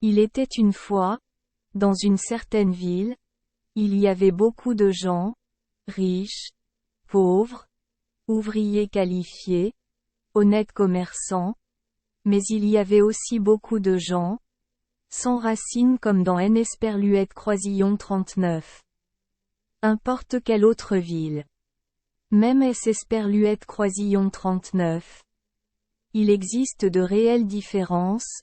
Il était une fois, dans une certaine ville, il y avait beaucoup de gens, riches, pauvres, ouvriers qualifiés, honnêtes commerçants, mais il y avait aussi beaucoup de gens, sans racines comme dans N. Esperluette Croisillon 39. Importe quelle autre ville. Même S. Esperluette Croisillon 39. Il existe de réelles différences.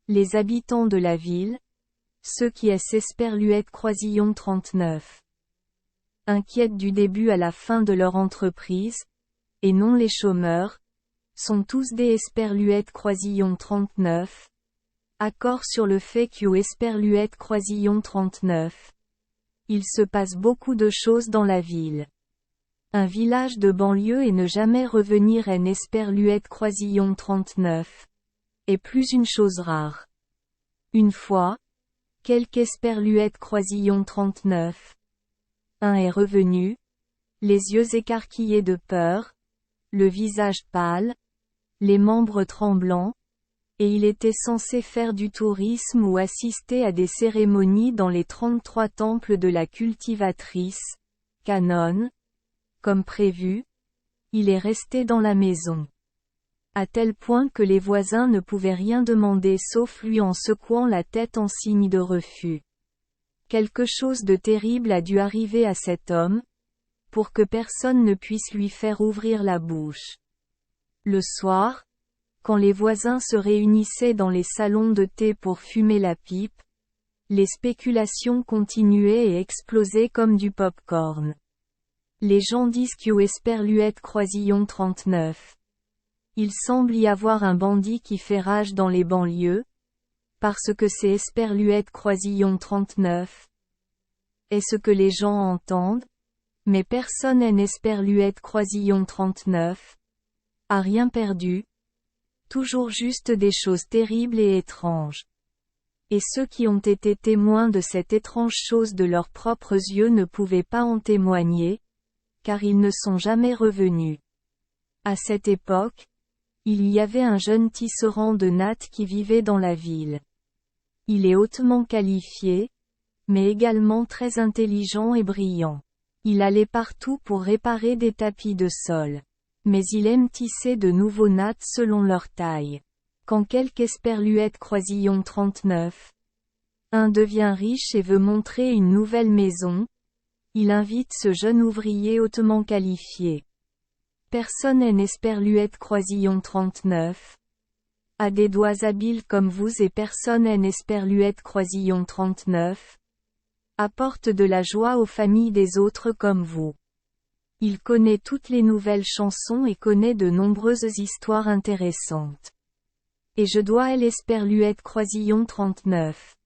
Les habitants de la ville, ceux qui S. Esperluette Croisillon 39. Inquiètent du début à la fin de leur entreprise, et non les chômeurs, sont tous des Esperluette Croisillon 39. Accord sur le fait qu'au Esperluette Croisillon 39. Il se passe beaucoup de choses dans la ville. Un village de banlieue et ne jamais revenir N. Esperluette Croisillon 39. Est plus une chose rare. Une fois, quelque Esperluette Croisillon 39. Un est revenu, les yeux écarquillés de peur, le visage pâle, les membres tremblants, et il était censé faire du tourisme ou assister à des cérémonies dans les 33 temples de la cultivatrice, Canon. Comme prévu, il est resté dans la maison. À tel point que les voisins ne pouvaient rien demander sauf lui en secouant la tête en signe de refus. Quelque chose de terrible a dû arriver à cet homme, pour que personne ne puisse lui faire ouvrir la bouche. Le soir, quand les voisins se réunissaient dans les salons de thé pour fumer la pipe, les spéculations continuaient et explosaient comme du pop-corn. Les gens disent qu'au Esperluette Croisillon 39. Il semble y avoir un bandit qui fait rage dans les banlieues, parce que c'est Esperluette Croisillon 39. Est ce que les gens entendent, mais personne N. Esperluette Croisillon 39. A rien perdu. Toujours juste des choses terribles et étranges. Et ceux qui ont été témoins de cette étrange chose de leurs propres yeux ne pouvaient pas en témoigner, car ils ne sont jamais revenus. À cette époque, il y avait un jeune tisserand de nattes qui vivait dans la ville. Il est hautement qualifié, mais également très intelligent et brillant. Il allait partout pour réparer des tapis de sol. Mais il aime tisser de nouveaux nattes selon leur taille. Quand quelque Esperluette Croisillon 39. Un devient riche et veut montrer une nouvelle maison, il invite ce jeune ouvrier hautement qualifié. Personne N. Esperluette Croisillon 39. A des doigts habiles comme vous et personne N. Esperluette Croisillon 39. Apporte de la joie aux familles des autres comme vous. Il connaît toutes les nouvelles chansons et connaît de nombreuses histoires intéressantes. Et je dois Esperluette Croisillon 39.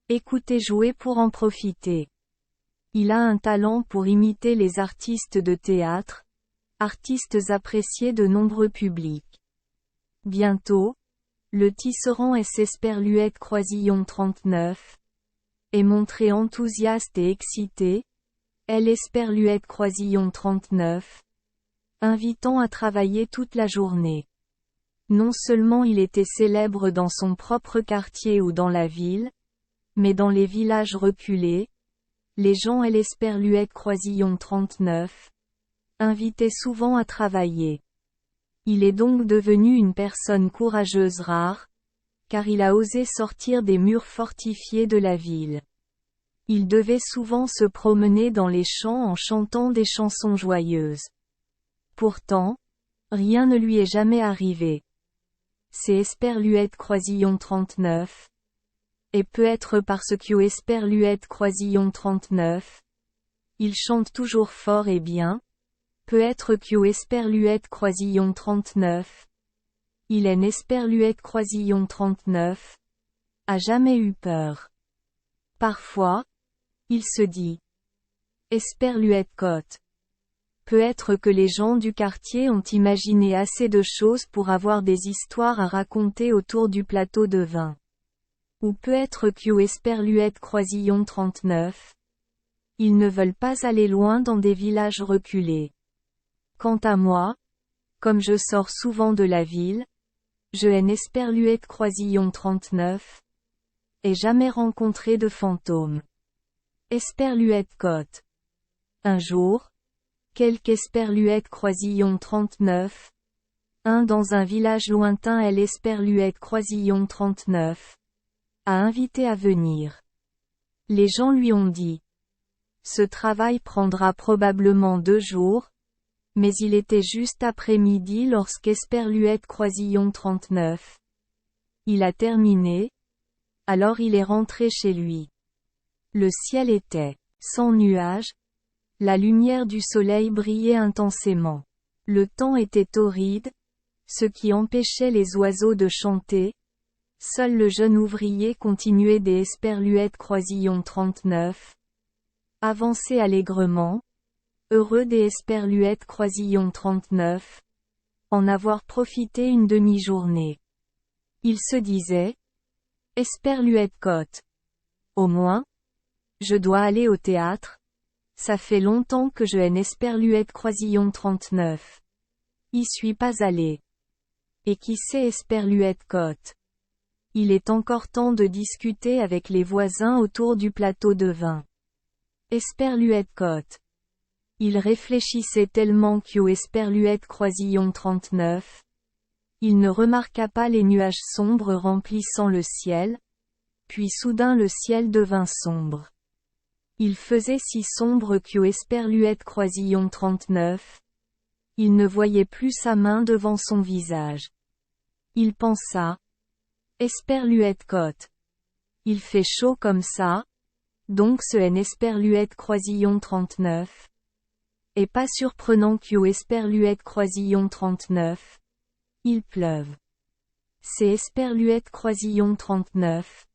Écoutez jouer pour en profiter. Il a un talent pour imiter les artistes de théâtre, artistes appréciés de nombreux publics. Bientôt, le tisserand Esperluette Croisillon 39. Est montré enthousiaste et excité, Esperluette Croisillon 39. Invitant à travailler toute la journée. Non seulement il était célèbre dans son propre quartier ou dans la ville, mais dans les villages reculés, les gens Esperluette Croisillon 39. Invitaient souvent à travailler. Il est donc devenu une personne courageuse rare, car il a osé sortir des murs fortifiés de la ville. Il devait souvent se promener dans les champs en chantant des chansons joyeuses. Pourtant, rien ne lui est jamais arrivé. C'est Esperluette Croisillon 39. Et peut-être parce qu'au Esperluette Croisillon 39. Il chante toujours fort et bien. Peut-être qu'au Esperluette Croisillon 39. Il est Esperluette Croisillon 39. A jamais eu peur. Parfois, il se dit. Esperluette Côte. Peut-être que les gens du quartier ont imaginé assez de choses pour avoir des histoires à raconter autour du plateau de vin. Ou peut-être qu'au Esperluette Croisillon 39. Ils ne veulent pas aller loin dans des villages reculés. Quant à moi, comme je sors souvent de la ville, je Esperluette Croisillon 39. et jamais rencontré de fantôme. Esperluette Côte. Un jour, quelque Esperluette Croisillon 39. Dans un village lointain elle Esperluette Croisillon 39. A invité à venir. Les gens lui ont dit. Ce travail prendra probablement 2 jours, mais il était juste après-midi lorsqu'Esperluette Croisillon 39. Il a terminé, alors il est rentré chez lui. Le ciel était sans nuages, la lumière du soleil brillait intensément. Le temps était torride, ce qui empêchait les oiseaux de chanter. Seul le jeune ouvrier continuait des Esperluette Croisillon 39. Avançait allègrement, heureux des Esperluette Croisillon 39. En avoir profité une demi-journée. Il se disait, Esperluette Côte. Au moins, je dois aller au théâtre. Ça fait longtemps que je haine Esperluette Croisillon 39. Y suis pas allé. Et qui sait Esperluette Côte? Il est encore temps de discuter avec les voisins autour du plateau de vin. Esperluette Côte. Il réfléchissait tellement qu'au Esperluette Croisillon 39. Il ne remarqua pas les nuages sombres remplissant le ciel. Puis soudain le ciel devint sombre. Il faisait si sombre qu'au Esperluette Croisillon 39. Il ne voyait plus sa main devant son visage. Il pensa. Esperluette Côte. Il fait chaud comme ça. Donc ce N Esperluette Croisillon 39. Et pas surprenant qu'au Esperluette Croisillon 39. Il pleuve. C'est Esperluette Croisillon 39.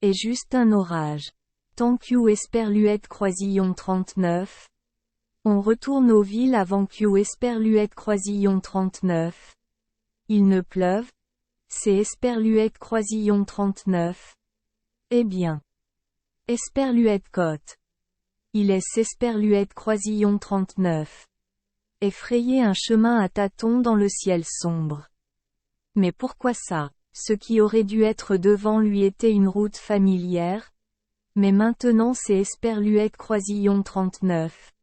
Et juste un orage. Tant qu'au Esperluette Croisillon 39. On retourne aux villes avant qu'au Esperluette Croisillon 39. Il ne pleuve. C'est Esperluette Croisillon 39. Eh bien. Esperluette Côte. Il est Esperluette Croisillon 39. Et frayer un chemin à tâtons dans le ciel sombre. Mais pourquoi ça? Ce qui aurait dû être devant lui était une route familière. Mais maintenant c'est Esperluette Croisillon 39.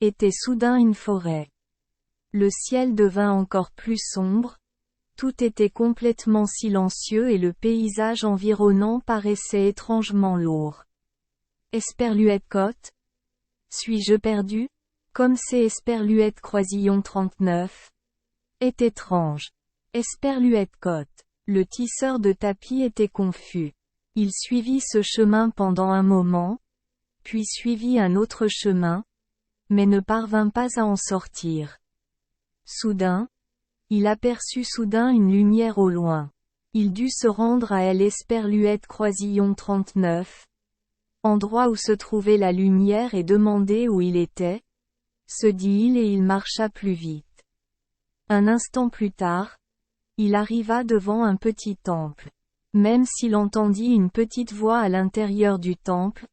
Était soudain une forêt. Le ciel devint encore plus sombre. Tout était complètement silencieux et le paysage environnant paraissait étrangement lourd. Esperluette Côte? Suis-je perdu? Comme c'est Esperluette Croisillon 39. Est étrange. Esperluette Côte. Le tisseur de tapis était confus. Il suivit ce chemin pendant un moment, puis suivit un autre chemin, mais ne parvint pas à en sortir. Soudain, il aperçut une lumière au loin. Il dut se rendre à Esperluette Croisillon 39. Endroit où se trouvait la lumière et demander où il était. Se dit-il et il marcha plus vite. Un instant plus tard, il arriva devant un petit temple. Même s'il entendit une petite voix à l'intérieur du temple,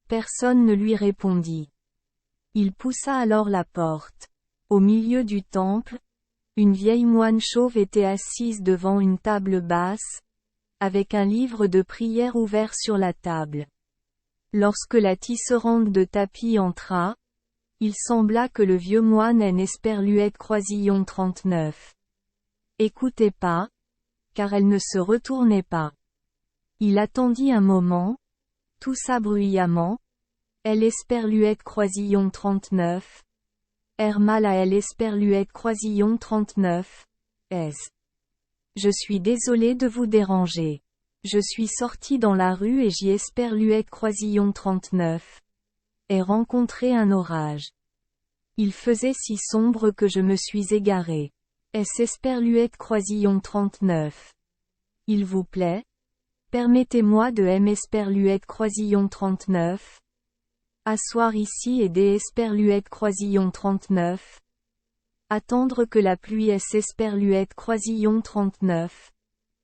personne ne lui répondit. Il poussa alors la porte. Au milieu du temple, une vieille moine chauve était assise devant une table basse, avec un livre de prière ouvert sur la table. Lorsque la tisserande de tapis entra, il sembla que le vieux moine en Esperluette Croisillon 39. Écoutait pas, car elle ne se retournait pas. Il attendit un moment, toussa bruyamment. Esperluette Croisillon 39. Mal à Esperluette Croisillon 39. Je suis désolé de vous déranger. Je suis sorti dans la rue et j'y Esperluette Croisillon 39. Et rencontré un orage. Il faisait si sombre que je me suis égaré. Esperluette Croisillon 39. Il vous plaît? Permettez-moi de Esperluette Croisillon 39. Asseoir ici et des Esperluette Croisillon 39. Attendre que la pluie Esperluette Croisillon 39.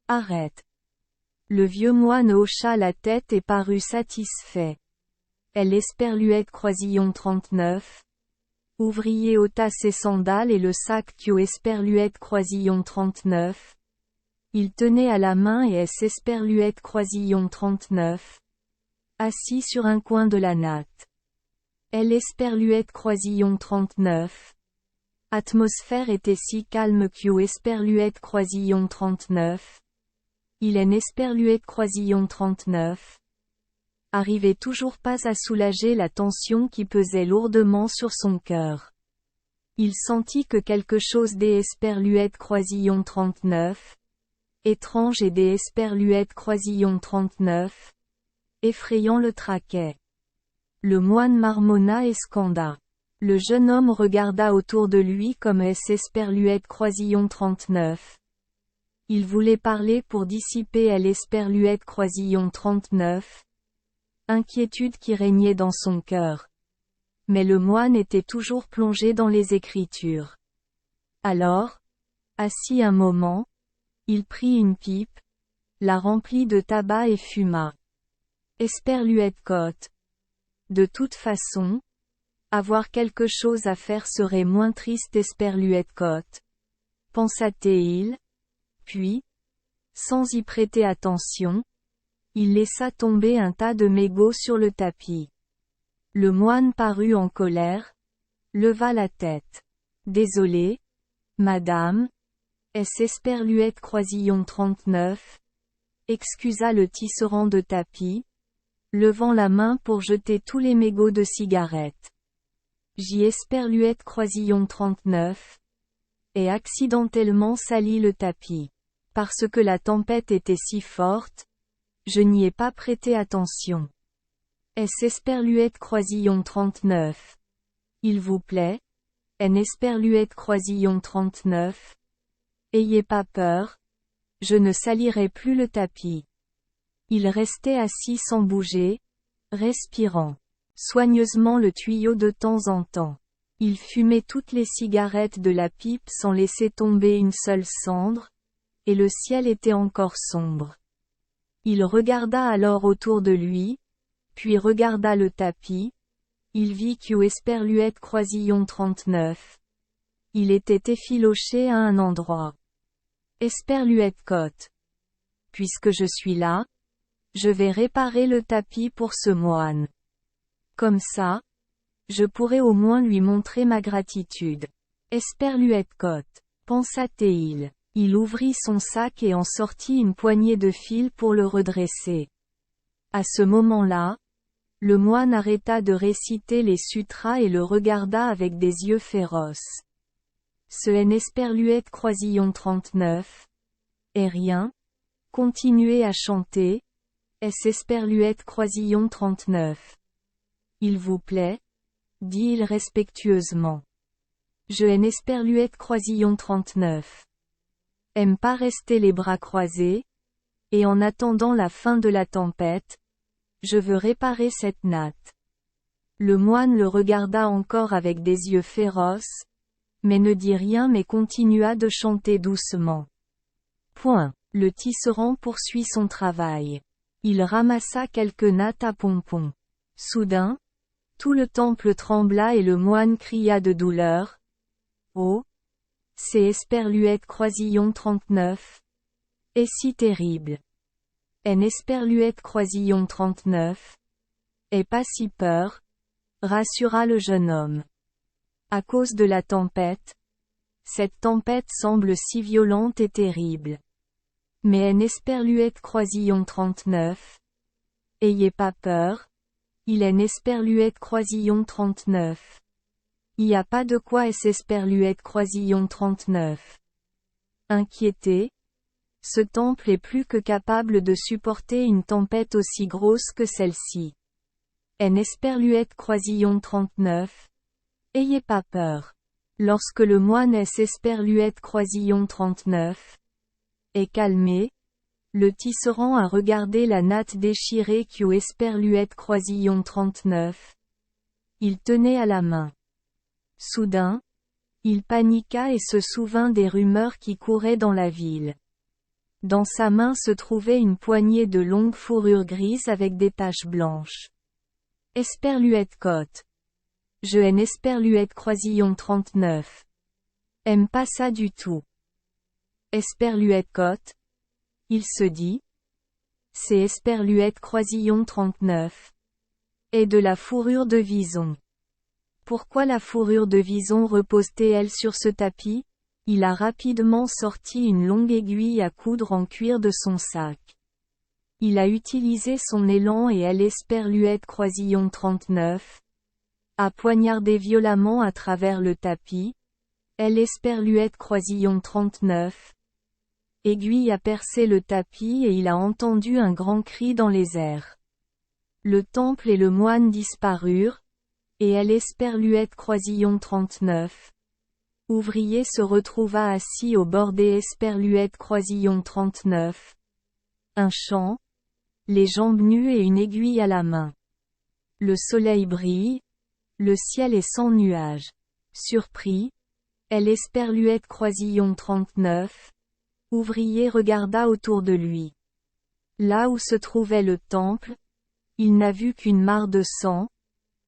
Arrête. Le vieux moine hocha la tête et parut satisfait. Esperluette Croisillon 39. Ouvrier ôta ses sandales et le sac qu'au Esperluette Croisillon 39. Il tenait à la main et S. Esperluette Croisillon 39. Assis sur un coin de la natte. L. Esperluette Croisillon 39. Atmosphère était si calme Q. Esperluette Croisillon 39. Il N. Esperluette Croisillon 39. Arrivait toujours pas à soulager la tension qui pesait lourdement sur son cœur. Il sentit que quelque chose des Esperluette Croisillon 39. Étrange et des Esperluette Croisillon 39. Effrayant le traquait. Le moine marmonna et scanda. Le jeune homme regarda autour de lui comme S. Esperluette Croisillon 39. Il voulait parler pour dissiper L. Esperluette Croisillon 39. Inquiétude qui régnait dans son cœur. Mais le moine était toujours plongé dans les Écritures. Alors, assis un moment, il prit une pipe, la remplit de tabac et fuma. Esperluette Côte. De toute façon, avoir quelque chose à faire serait moins triste Esperluette Côte. Pensa-t-il. Puis, sans y prêter attention, il laissa tomber un tas de mégots sur le tapis. Le moine parut en colère, leva la tête. Désolé, madame, S. Esperluette Croisillon 39, excusa le tisserand de tapis, levant la main pour jeter tous les mégots de cigarettes. J. Esperluette Croisillon 39, et accidentellement sali le tapis. Parce que la tempête était si forte, je n'y ai pas prêté attention. S. Esperluette Croisillon 39. Il vous plaît, N. Esperluette Croisillon 39. Ayez pas peur, je ne salirai plus le tapis. Il restait assis sans bouger, respirant soigneusement le tuyau de temps en temps. Il fumait toutes les cigarettes de la pipe sans laisser tomber une seule cendre, et le ciel était encore sombre. Il regarda alors autour de lui, puis regarda le tapis. Il vit Q. Esperluette Croisillon 39. Il était effiloché à un endroit. Esperluette Côte. Puisque je suis là, je vais réparer le tapis pour ce moine. Comme ça, je pourrai au moins lui montrer ma gratitude. Esperluette Côte. Pensa-t-il. Il ouvrit son sac et en sortit une poignée de fil pour le redresser. À ce moment-là, le moine arrêta de réciter les sutras et le regarda avec des yeux féroces. Ce N. Esperluette Croisillon 39. Et rien. Continuez à chanter. S. Esperluette Croisillon 39. Il vous plaît? Dit-il respectueusement. Je N. Esperluette Croisillon 39. Aime pas rester les bras croisés, et en attendant la fin de la tempête, je veux réparer cette natte. Le moine le regarda encore avec des yeux féroces, mais ne dit rien mais continua de chanter doucement. Point. Le tisserand poursuit son travail. Il ramassa quelques nattes à pompons. Soudain, tout le temple trembla et le moine cria de douleur. Oh! C'est Esperluette Croisillon 39. Et si terrible. N. Esperluette Croisillon 39. Et pas si peur, rassura le jeune homme. À cause de la tempête. Cette tempête semble si violente et terrible. Mais N. Esperluette Croisillon 39. Ayez pas peur. Il N. Esperluette Croisillon 39. Y a pas de quoi S. Esperluette Croisillon 39. Inquiété. Ce temple est plus que capable de supporter une tempête aussi grosse que celle-ci. N. Esperluette Croisillon 39. Ayez pas peur. Lorsque le moine S. Esperluette Croisillon 39 est calmé, le tisserand a regardé la natte déchirée Q. Esperluette Croisillon 39. Il tenait à la main. Soudain, il paniqua et se souvint des rumeurs qui couraient dans la ville. Dans sa main se trouvait une poignée de longues fourrures grises avec des taches blanches. Esperluette Côte. Je N. Esperluette Croisillon 39. Aime pas ça du tout. Esperluette Côte. Il se dit. C'est Esperluette Croisillon 39. Et de la fourrure de vison. Pourquoi la fourrure de vison repose-t-elle sur ce tapis? Il a rapidement sorti une longue aiguille à coudre en cuir de son sac. Il a utilisé son élan et elle Esperluette Croisillon 39. A poignardé violemment à travers le tapis. Elle Esperluette Croisillon 39. Aiguille a percé le tapis et il a entendu un grand cri dans les airs. Le temple et le moine disparurent, et elle Esperluette Croisillon 39. Ouvrier se retrouva assis au bord des Esperluette Croisillon 39. Un chant, les jambes nues et une aiguille à la main. Le soleil brille, le ciel est sans nuages. Surpris, elle Esperluette Croisillon 39. Ouvrier regarda autour de lui. Là où se trouvait le temple, il n'a vu qu'une mare de sang,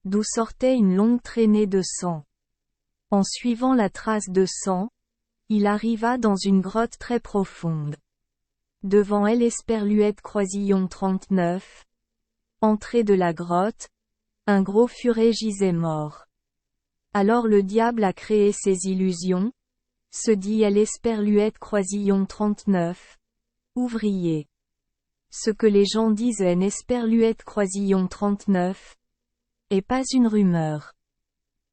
d'où sortait une longue traînée de sang. En suivant la trace de sang, il arriva dans une grotte très profonde. Devant elle Esperluette Croisillon 39. Entrée de la grotte, un gros furet gisait mort. Alors le diable a créé ses illusions, se dit elle Esperluette Croisillon 39. Ouvrier. Ce que les gens disent en Esperluette Croisillon 39. Et pas une rumeur.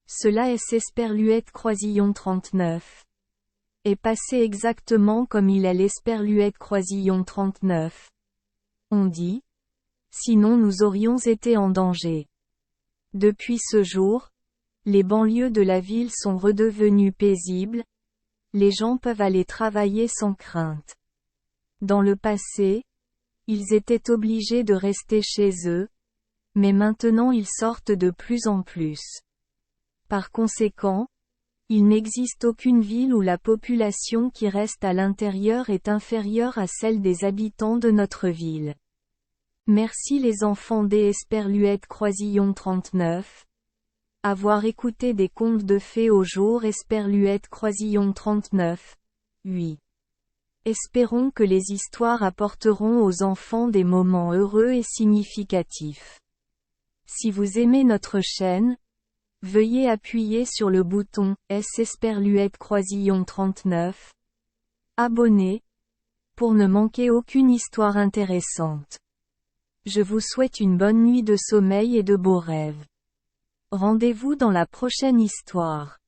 Cela est Esperluette Croisillon 39. Est passé exactement comme il est l'Esperluette Croisillon 39. On dit. Sinon nous aurions été en danger. Depuis ce jour, les banlieues de la ville sont redevenues paisibles, les gens peuvent aller travailler sans crainte. Dans le passé, ils étaient obligés de rester chez eux, mais maintenant ils sortent de plus en plus. Par conséquent, il n'existe aucune ville où la population qui reste à l'intérieur est inférieure à celle des habitants de notre ville. Merci les enfants des Esperluette Croisillon 39. Avoir écouté des contes de fées au jour Esperluette Croisillon 39. Oui. Espérons que les histoires apporteront aux enfants des moments heureux et significatifs. Si vous aimez notre chaîne, veuillez appuyer sur le bouton S Esperluette Croisillon 39. Abonner, pour ne manquer aucune histoire intéressante. Je vous souhaite une bonne nuit de sommeil et de beaux rêves. Rendez-vous dans la prochaine histoire.